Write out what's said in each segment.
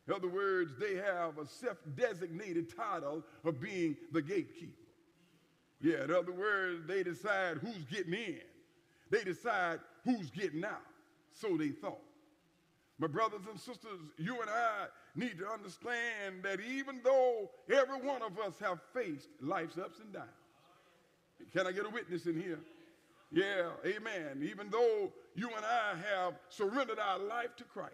In other words, they have a self-designated title of being the gatekeeper. Yeah, in other words, they decide who's getting in. They decide who's getting out. So they thought. My brothers and sisters, you and I need to understand that even though every one of us have faced life's ups and downs. Can I get a witness in here? Yeah, amen. Even though you and I have surrendered our life to Christ,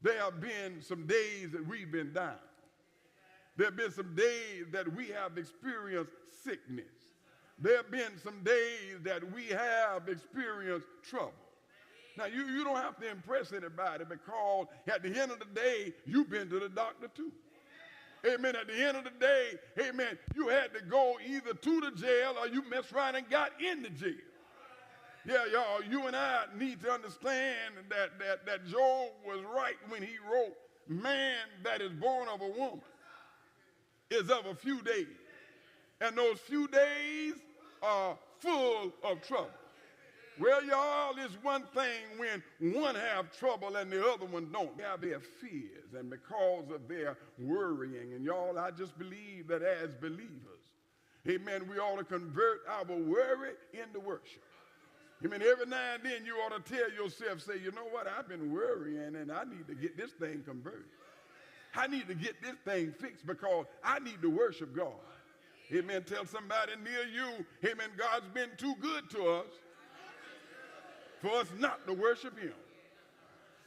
there have been some days that we've been down. There have been some days that we have experienced sickness. There have been some days that we have experienced trouble. Now, you don't have to impress anybody, because at the end of the day, you've been to the doctor too. Amen. At the end of the day, amen, you had to go either to the jail or you messed around and got in the jail. Yeah, y'all, you and I need to understand that Job was right when he wrote, man that is born of a woman is of a few days. And those few days are full of trouble. Well, y'all, it's one thing when one have trouble and the other one don't. They have their fears, and because of their worrying. And y'all, I just believe that as believers, amen, we ought to convert our worry into worship. Amen. Every now and then you ought to tell yourself, say, you know what, I've been worrying and I need to get this thing converted. I need to get this thing fixed because I need to worship God. Amen. Tell somebody near you, amen, God's been too good to us for us not to worship him.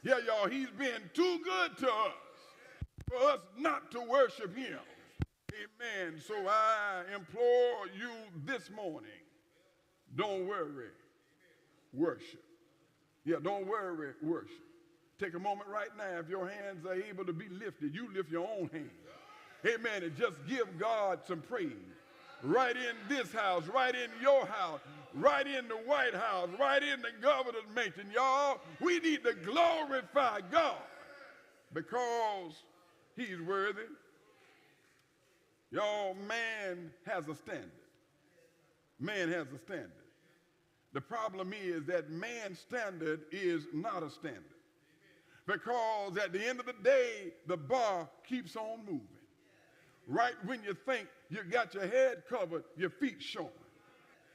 Yeah, y'all, he's been too good to us for us not to worship him. Amen. So I implore you this morning, don't worry, worship. Yeah, don't worry, worship. Take a moment right now. If your hands are able to be lifted, you lift your own hands. Amen. And just give God some praise. Right in this house, right in your house, right in the White House, right in the governor's mansion. Y'all, we need to glorify God because he's worthy. Y'all, man has a standard. Man has a standard. The problem is that man's standard is not a standard. Because at the end of the day, the bar keeps on moving. Right when you think you got your head covered, your feet showing.